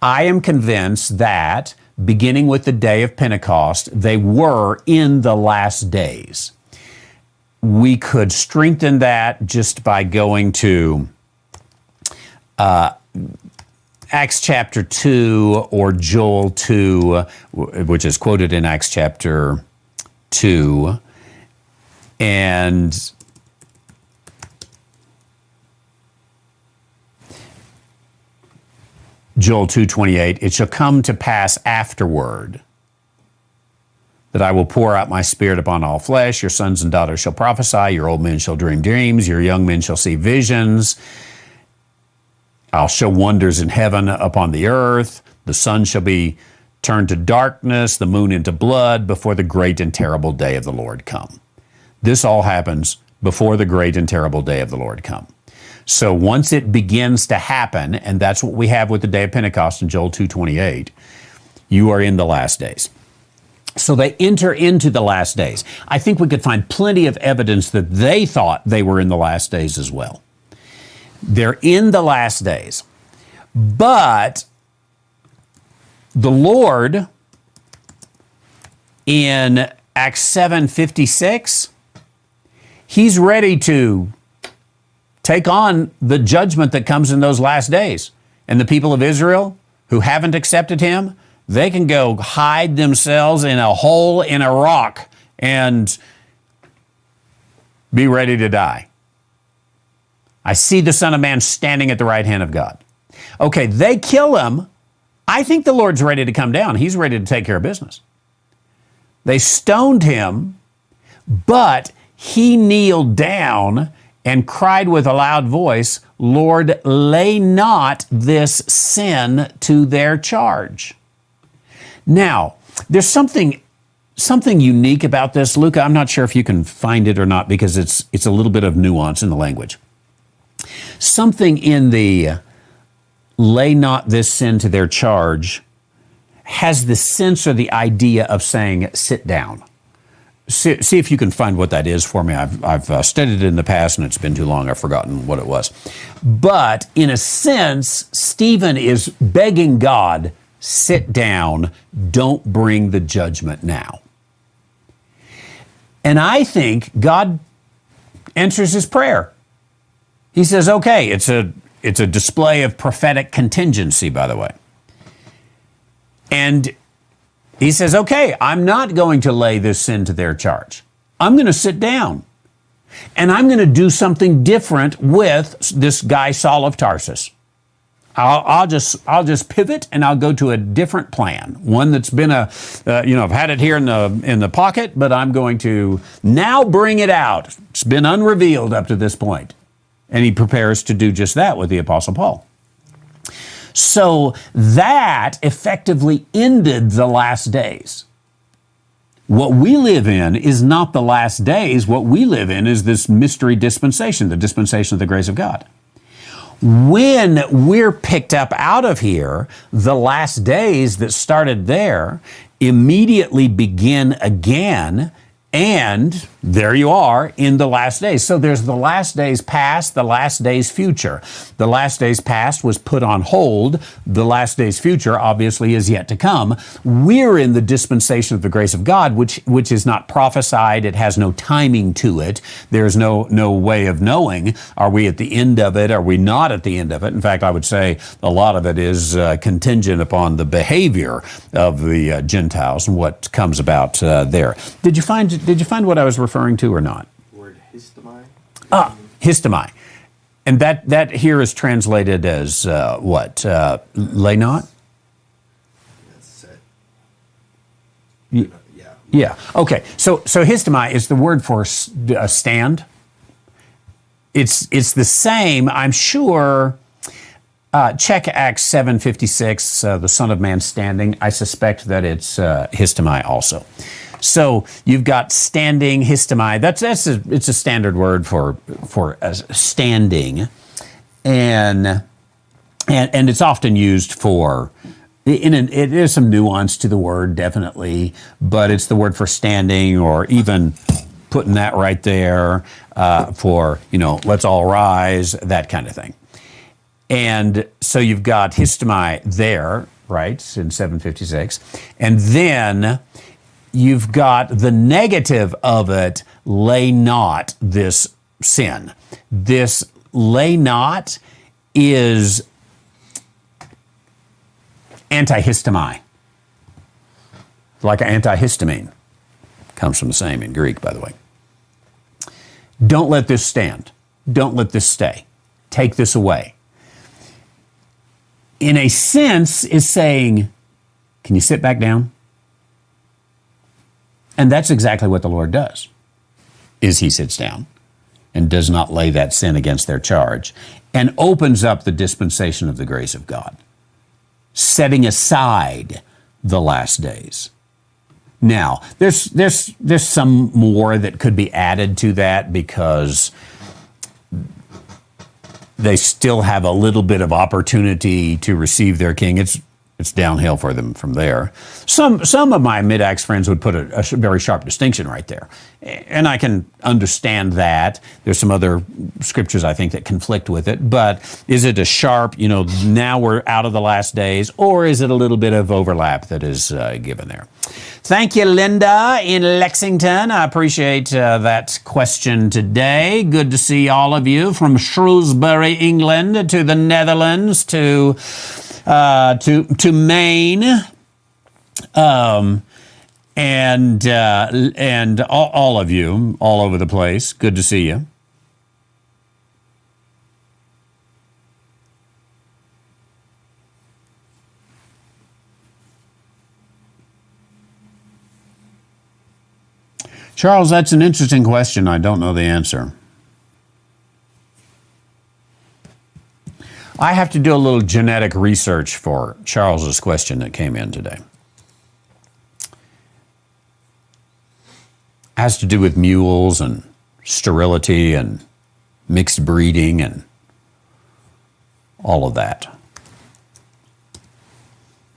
I am convinced that beginning with the day of Pentecost, they were in the last days. We could strengthen that just by going to Acts chapter 2 or Joel 2, which is quoted in Acts chapter 2, and Joel 2:28, it shall come to pass afterward that I will pour out my spirit upon all flesh. Your sons and daughters shall prophesy. Your old men shall dream dreams. Your young men shall see visions. I'll show wonders in heaven upon the earth. The sun shall be turned to darkness, the moon into blood, before the great and terrible day of the Lord come. This all happens before the great and terrible day of the Lord come. So once it begins to happen, and that's what we have with the day of Pentecost in Joel 2:28, you are in the last days. So they enter into the last days. I think we could find plenty of evidence that they thought they were in the last days as well. They're in the last days. But the Lord in Acts 7:56, he's ready to take on the judgment that comes in those last days. And the people of Israel who haven't accepted him, they can go hide themselves in a hole in a rock and be ready to die. I see the Son of Man standing at the right hand of God. Okay, they kill him. I think the Lord's ready to come down. He's ready to take care of business. They stoned him, but he kneeled down and cried with a loud voice, Lord, lay not this sin to their charge. Now, there's something unique about this. Luca, I'm not sure if you can find it or not because it's a little bit of nuance in the language. Something in the lay not this sin to their charge has the sense or the idea of saying sit down. See if you can find what that is for me. I've studied it in the past and it's been too long. I've forgotten what it was. But in a sense, Stephen is begging God, sit down, don't bring the judgment now. And I think God answers his prayer. He says, okay, it's a display of prophetic contingency, by the way. And he says, okay, I'm not going to lay this sin to their charge. I'm going to sit down. And I'm going to do something different with this guy, Saul of Tarsus. I'll just pivot and I'll go to a different plan. One that's been I've had it here in the pocket, but I'm going to now bring it out. It's been unrevealed up to this point. And he prepares to do just that with the Apostle Paul. So that effectively ended the last days. What we live in is not the last days. What we live in is this mystery dispensation, the dispensation of the grace of God. When we're picked up out of here, the last days that started there immediately begin again. And there you are in the last days. So there's the last days past, the last days future. The last days past was put on hold. The last days future obviously is yet to come. We're in the dispensation of the grace of God, which is not prophesied. It has no timing to it. There's no way of knowing. Are we at the end of it? Are we not at the end of it? In fact, I would say a lot of it is contingent upon the behavior of the Gentiles and what comes about there. Did you find what I was referring to or not? Word histemi. Histemi. And that here is translated as what? Lay not? That's set. Yeah. Yeah. Okay. So histemi is the word for stand. It's the same, I'm sure. Check Acts 7:56, the Son of Man standing. I suspect that it's histemi also. So you've got standing, histemi. It's a standard word for standing, and it's often used for. It is some nuance to the word, definitely, but it's the word for standing, or even putting that right there for let's all rise, that kind of thing. And so you've got histemi there, right, in 7:56, and then you've got the negative of it, lay not this sin. This lay not is antihistemi, like antihistamine. Comes from the same in Greek, by the way. Don't let this stand. Don't let this stay. Take this away. In a sense, is saying, can you sit back down? And that's exactly what the Lord does, is he sits down and does not lay that sin against their charge and opens up the dispensation of the grace of God, setting aside the last days. Now, there's some more that could be added to that because they still have a little bit of opportunity to receive their king. It's downhill for them from there. Some of my mid-Acts friends would put a very sharp distinction right there. And I can understand that. There's some other scriptures, I think, that conflict with it. But is it a sharp, now we're out of the last days, or is it a little bit of overlap that is given there? Thank you, Linda in Lexington. I appreciate that question today. Good to see all of you from Shrewsbury, England, to the Netherlands, to Maine, and all of you all over the place. Good to see you. Charles, that's an interesting question. I don't know the answer. I have to do a little genetic research for Charles's question that came in today. It has to do with mules and sterility and mixed breeding and all of that.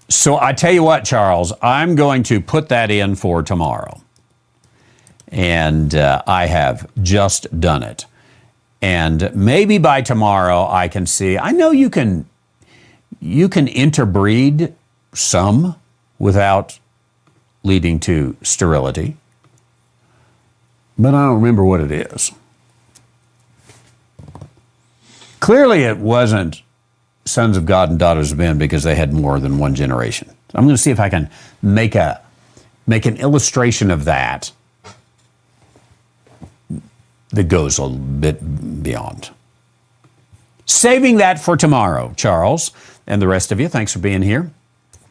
So I tell you what, Charles, I'm going to put that in for tomorrow. And I have just done it. And maybe by tomorrow I can see, I know you can interbreed some without leading to sterility, but I don't remember what it is. Clearly it wasn't sons of God and daughters of men because they had more than one generation. I'm going to see if I can make an illustration of that goes a little bit beyond. Saving that for tomorrow, Charles, and the rest of you. Thanks for being here.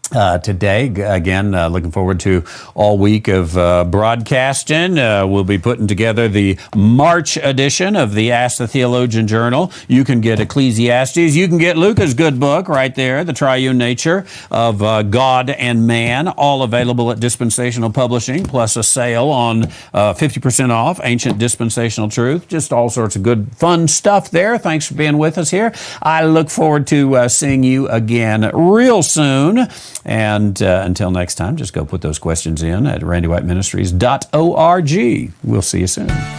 today. Again, looking forward to all week of broadcasting. We'll be putting together the March edition of the Ask the Theologian Journal. You can get Ecclesiastes. You can get Luca's good book right there, The Triune Nature of God and Man, all available at Dispensational Publishing, plus a sale on 50% off Ancient Dispensational Truth. Just all sorts of good, fun stuff there. Thanks for being with us here. I look forward to seeing you again real soon. And until next time, just go put those questions in at randywhiteministries.org. We'll see you soon.